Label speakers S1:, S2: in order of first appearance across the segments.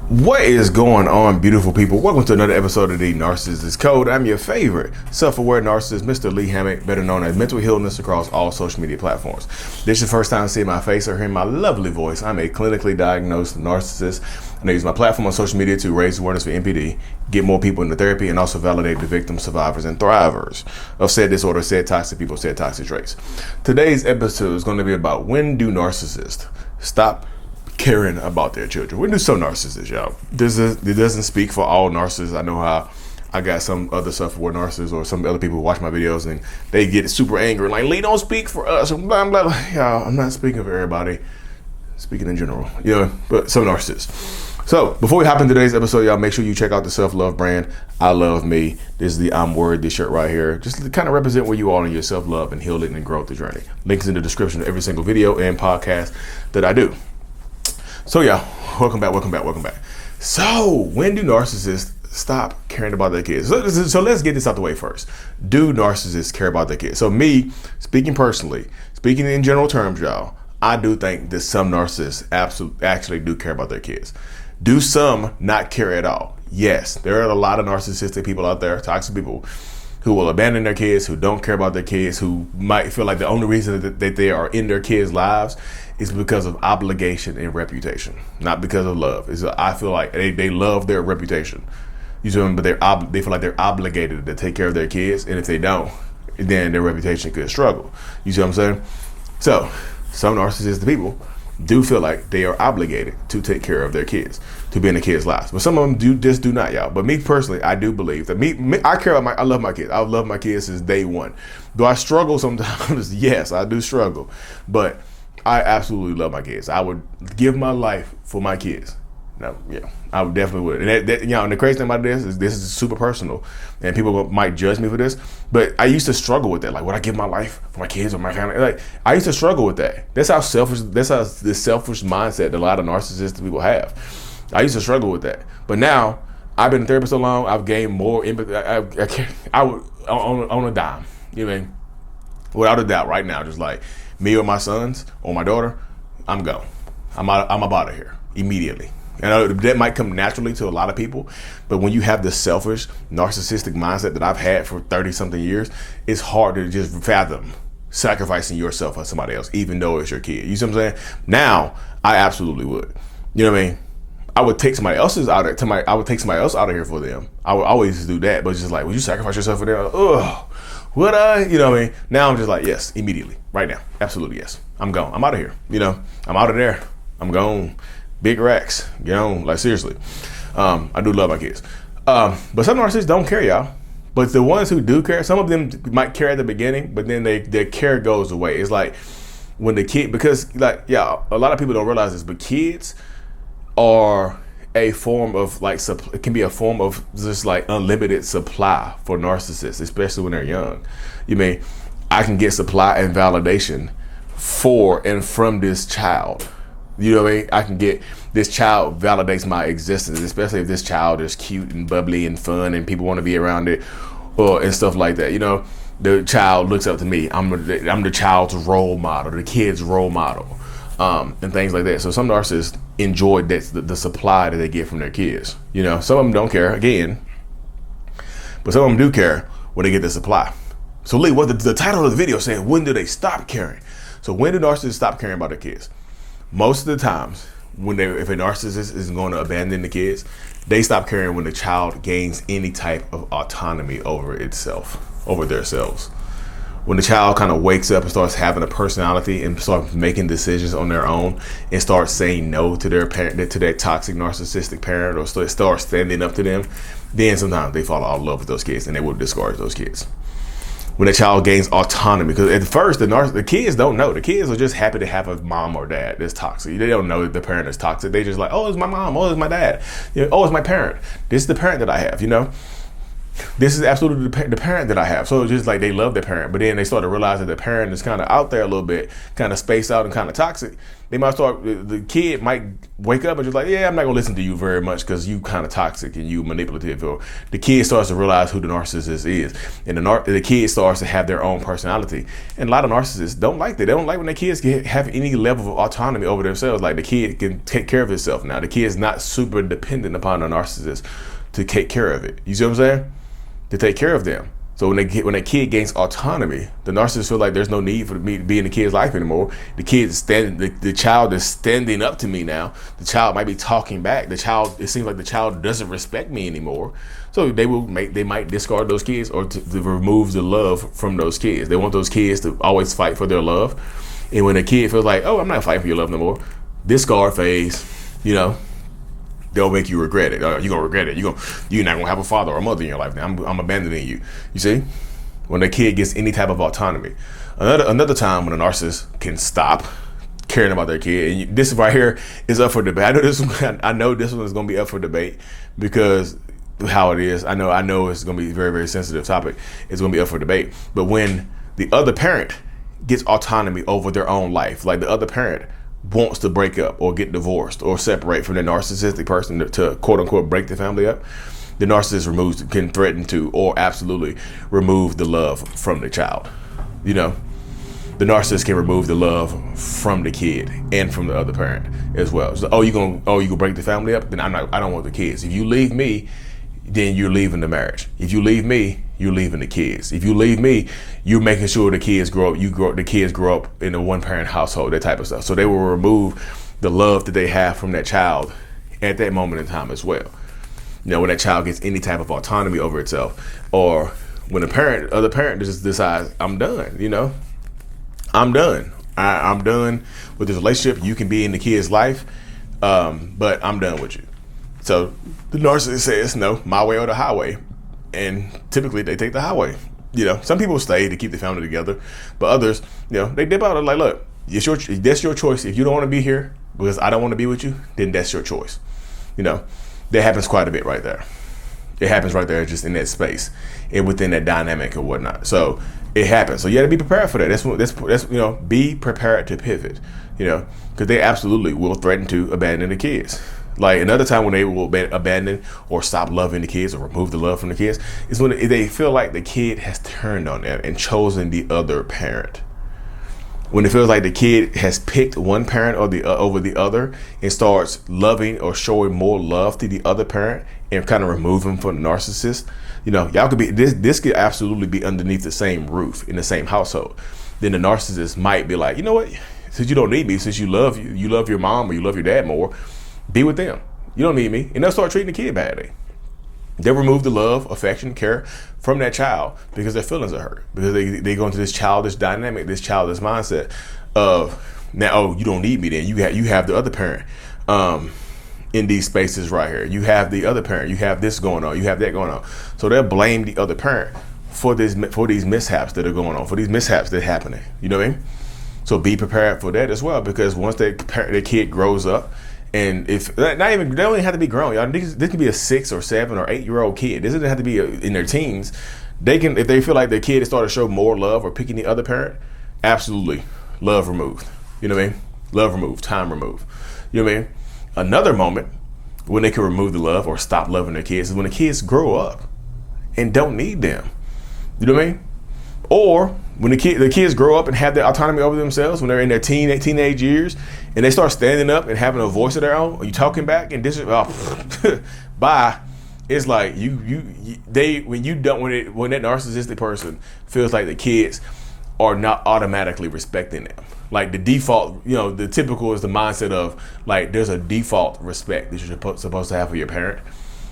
S1: What is going on, beautiful people? Welcome to another episode of the Narcissists Code. I'm your favorite self-aware narcissist, Mr. Lee Hammock, better known as Mental Healness across all social media platforms. This is your first time seeing my face or hearing my lovely voice. I'm a clinically diagnosed narcissist, and I use my platform on social media to raise awareness for NPD, get more people into therapy, and also validate the victims, survivors, and thrivers of said disorder, said toxic people, said toxic traits. Today's episode is going to be about when do narcissists stop caring about their children. When do some narcissists, y'all? It doesn't speak for all narcissists. I know how I got some other self-aware narcissists or some other people who watch my videos and they get super angry, like, Lee, don't speak for us. Blah, blah, blah. Y'all, I'm not speaking for everybody. Speaking in general, but some narcissists. So before we hop into today's episode, y'all, make sure you check out the self-love brand. I love me. This is the I'm Worthy shirt right here. Just to kind of represent where you are in your self-love and healing and growth journey. Links in the description of every single video and podcast that I do. So yeah, welcome back. So when do narcissists stop caring about their kids? So let's get this out the way first. Do narcissists care about their kids? So me, speaking personally, speaking in general terms, y'all, I do think that some narcissists actually do care about their kids. Do some not care at all? Yes, there are a lot of narcissistic people out there, toxic people, who will abandon their kids, who don't care about their kids, who might feel like the only reason that they are in their kids' lives is because of obligation and reputation, not because of love. I feel like they love their reputation. You see, but they feel like they're obligated to take care of their kids, and if they don't, then their reputation could struggle. You see what I'm saying? So some narcissistic people do feel like they are obligated to take care of their kids, to be in the kids' lives. But some of them do not, y'all. But me personally, I do believe that I love my kids. I've loved my kids since day one. Do I struggle sometimes? Yes, I do struggle. But I absolutely love my kids. I would give my life for my kids. No, yeah, I would definitely would. And and the crazy thing about this is super personal, and people might judge me for this. But I used to struggle with that. Like, would I give my life for my kids or my family? Like, I used to struggle with that. That's how the selfish mindset that a lot of narcissistic people have. I used to struggle with that. But now I've been in therapy so long, I've gained more empathy. I would on a dime. You know what I mean? Without a doubt, right now, just like me or my sons or my daughter, I'm gone. I'm out of here immediately. And that might come naturally to a lot of people, but when you have the selfish, narcissistic mindset that I've had for 30-something years, it's hard to just fathom sacrificing yourself for somebody else, even though it's your kid. You see what I'm saying? Now, I absolutely would. You know what I mean? I would take somebody else out of here for them. I would always do that, but it's just like, would you sacrifice yourself for them? Ugh. Would I? You know what I mean? Now I'm just like, yes, immediately, right now. Absolutely, yes. I'm gone. I'm out of here. I'm out of there. I'm gone. Big racks, like seriously. I do love my kids. But some narcissists don't care, y'all. But the ones who do care, some of them might care at the beginning, but then their care goes away. It's like when the kid, because like, y'all, a lot of people don't realize this, but kids are a form of it can be a form of just like unlimited supply for narcissists, especially when they're young. You mean, I can get supply and validation for and from this child. You know what I mean? I can get, this child validates my existence, especially if this child is cute and bubbly and fun and people want to be around it, and stuff like that. The child looks up to me. I'm the child's role model, the kid's role model, and things like that. So some narcissists enjoy the supply that they get from their kids. Some of them don't care, again, but some of them do care when they get the supply. So Lee, what the title of the video saying, when do they stop caring? So when do narcissists stop caring about their kids? Most of the times, if a narcissist is going to abandon the kids, they stop caring when the child gains any type of autonomy over themselves. When the child kind of wakes up and starts having a personality and starts making decisions on their own and starts saying no to their parent, to their toxic narcissistic parent, or start standing up to them, then sometimes they fall out of love with those kids and they will discard those kids. When the child gains autonomy, because at first the kids don't know. The kids are just happy to have a mom or dad that's toxic. They don't know that the parent is toxic. They just like, oh, it's my mom. Oh, it's my dad. Oh, it's my parent. This is the parent that I have. this is absolutely the parent that I have. So it's just like they love their parent, but then they start to realize that the parent is kind of out there a little bit, kind of spaced out and kind of toxic. They might start, the kid might wake up and just like, yeah, I'm not gonna listen to you very much because you kind of toxic and you manipulative. Or the kid starts to realize who the narcissist is, and the kid starts to have their own personality. And a lot of narcissists don't like that. They don't like when their kids have any level of autonomy over themselves. Like the kid can take care of himself now. The kid is not super dependent upon the narcissist to take care of it. You see what I'm saying? To take care of them. So when that kid gains autonomy, the narcissist feel like there's no need for me to be in the kid's life anymore. The kid is the child is standing up to me now. The child might be talking back. It seems like the child doesn't respect me anymore. So they might discard those kids or to remove the love from those kids. They want those kids to always fight for their love. And when a kid feels like, oh, I'm not fighting for your love no more, discard phase, they'll make you regret it. You're gonna regret it. You're not gonna have a father or a mother in your life now. I'm abandoning you. You see, when the kid gets any type of autonomy. Another time when a narcissist can stop caring about their kid, and this right here is up for debate. I know this one is gonna be up for debate because how it is. I know it's gonna be a very, very sensitive topic. It's gonna be up for debate. But when the other parent gets autonomy over their own life, like the other parent wants to break up or get divorced or separate from the narcissistic person to quote unquote break the family up, the narcissist can threaten to or absolutely remove the love from the child. The narcissist can remove the love from the kid and from the other parent as well. So, you gonna break the family up? Then I don't want the kids. If you leave me, then you're leaving the marriage. If you leave me, you're leaving the kids. If you leave me, you're making sure the kids grow up. The kids grow up in a one-parent household, that type of stuff. So they will remove the love that they have from that child at that moment in time as well. When that child gets any type of autonomy over itself, or when other parent just decides, I'm done. I'm done. I'm done with this relationship. You can be in the kid's life, but I'm done with you. So the narcissist says, no, my way or the highway. And typically they take the highway. Some people stay to keep the family together, but others, they dip out and like, look, that's your choice. If you don't want to be here because I don't want to be with you, then that's your choice. That happens quite a bit right there. It happens right there, just in that space and within that dynamic or whatnot. So it happens. So you got to be prepared for that. That's be prepared to pivot, because they absolutely will threaten to abandon the kids. Like another time when they will abandon or stop loving the kids or remove the love from the kids is when they feel like the kid has turned on them and chosen the other parent. When it feels like the kid has picked one parent over the other and starts loving or showing more love to the other parent and kind of remove them from the narcissist, y'all could be this could absolutely be underneath the same roof in the same household. Then the narcissist might be like, you know what? Since you don't need me, since you love your mom or you love your dad more, be with them. You don't need me. And they'll start treating the kid badly. They'll remove the love, affection, care from that child because their feelings are hurt. Because they go into this childish dynamic, this childish mindset of, now, you don't need me then. You have the other parent in these spaces right here. You have the other parent. You have this going on. You have that going on. So they'll blame the other parent for these mishaps that are going on, for these mishaps that are happening. You know what I mean? So be prepared for that as well, because once the kid grows up, and if they don't even have to be grown, y'all. This can be a 6 or 7 or 8-year-old kid. This doesn't have to be in their teens. They can, if they feel like their kid is starting to show more love or picking the other parent, absolutely, love removed. You know what I mean? Love removed, time removed. You know what I mean? Another moment when they can remove the love or stop loving their kids is when the kids grow up and don't need them. You know what I mean? Or when the kids grow up and have their autonomy over themselves, when they're in their teenage years, and they start standing up and having a voice of their own, or you talking back and bye. It's like when that narcissistic person feels like the kids are not automatically respecting them. Like the default, the typical is the mindset of like there's a default respect that you're supposed to have for your parent.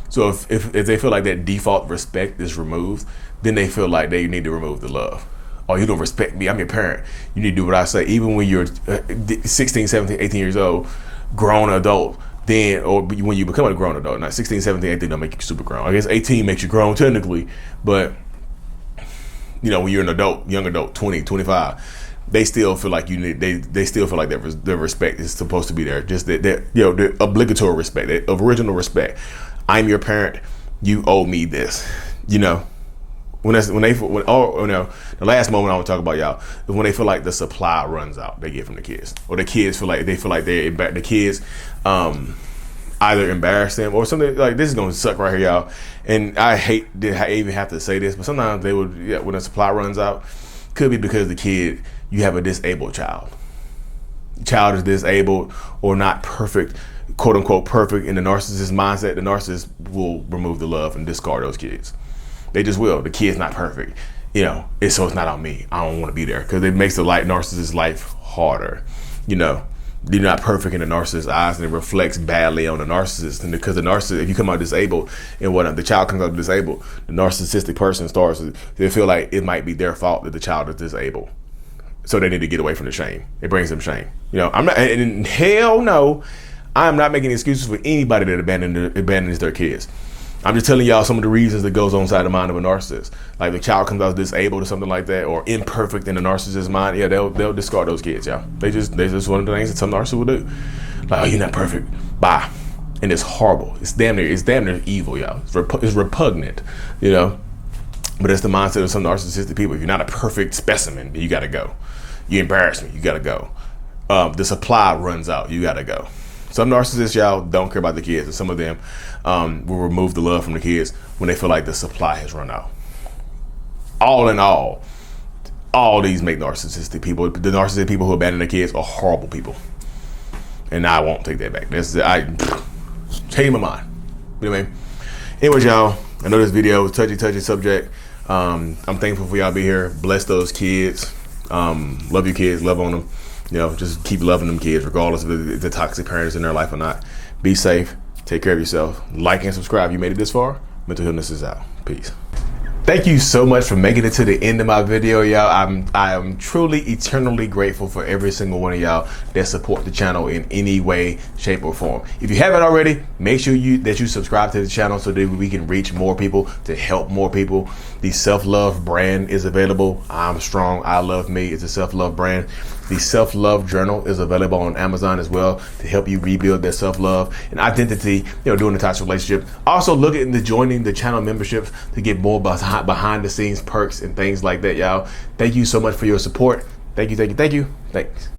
S1: So if they feel like that default respect is removed, then they feel like they need to remove the love. Oh, you don't respect me. I'm your parent. You need to do what I say. Even when you're 16, 17, 18 years old, grown adult, then, or when you become a grown adult, not 16, 17, 18 don't make you super grown. I guess 18 makes you grown technically, but when you're an adult, young adult, 20, 25, they still feel like they still feel like their respect is supposed to be there. Just that the obligatory respect, that original respect. I'm your parent. You owe me this. You know, the last moment I want to talk about, y'all, is when they feel like the supply runs out they get from the kids, or the kids feel like the kids either embarrass them or something. Like, this is gonna suck right here, y'all. And I hate that I even have to say this, but sometimes they would, when the supply runs out, could be because you have a disabled child. The child is disabled or not perfect, quote unquote perfect, in the narcissist mindset. The narcissist will remove the love and discard those kids. They just will. The kid's not perfect, so it's not on me. I don't want to be there, because it makes the narcissist's life harder. You're not perfect in the narcissist's eyes, and it reflects badly on the narcissist. And because the narcissist, if you come out disabled and the child comes out disabled, the narcissistic person they feel like it might be their fault that the child is disabled. So they need to get away from the shame. It brings them shame. I'm not, and hell no, I'm not making excuses for anybody that abandons their kids. I'm just telling y'all some of the reasons that goes on inside the mind of a narcissist. Like, the child comes out disabled or something like that, or imperfect in the narcissist's mind. Yeah, they'll discard those kids, y'all. They just one of the things that some narcissists will do. Like, oh, you're not perfect. Bye. And it's horrible. It's damn near evil, y'all. It's repugnant, But it's the mindset of some narcissistic people. If you're not a perfect specimen, then you gotta go. You embarrass me, you gotta go. The supply runs out, you gotta go. Some narcissists, y'all, don't care about the kids, and some of them will remove the love from the kids when they feel like the supply has run out. All in all these make narcissistic people. The narcissistic people who abandon their kids are horrible people, and I won't take that back. I change my mind. You know what I mean? Anyways, y'all, I know this video was touchy subject. I'm thankful for y'all be here. Bless those kids. Love your kids. Love on them. Just keep loving them kids, regardless of the toxic parents in their life or not. Be safe. Take care of yourself. Like and subscribe if you made it this far. Mental Healness is out. Peace. Thank you so much for making it to the end of my video, y'all. I am truly, eternally grateful for every single one of y'all that support the channel in any way, shape, or form. If you haven't already, make sure that you subscribe to the channel so that we can reach more people, to help more people. The self-love brand is available. I'm Strong, I Love Me. It's a self-love brand. The self-love journal is available on Amazon as well, to help you rebuild that self-love and identity, during the toxic relationship. Also, look into joining the channel memberships to get more behind the scenes perks and things like that, y'all. Thank you so much for your support. Thank you. Thanks.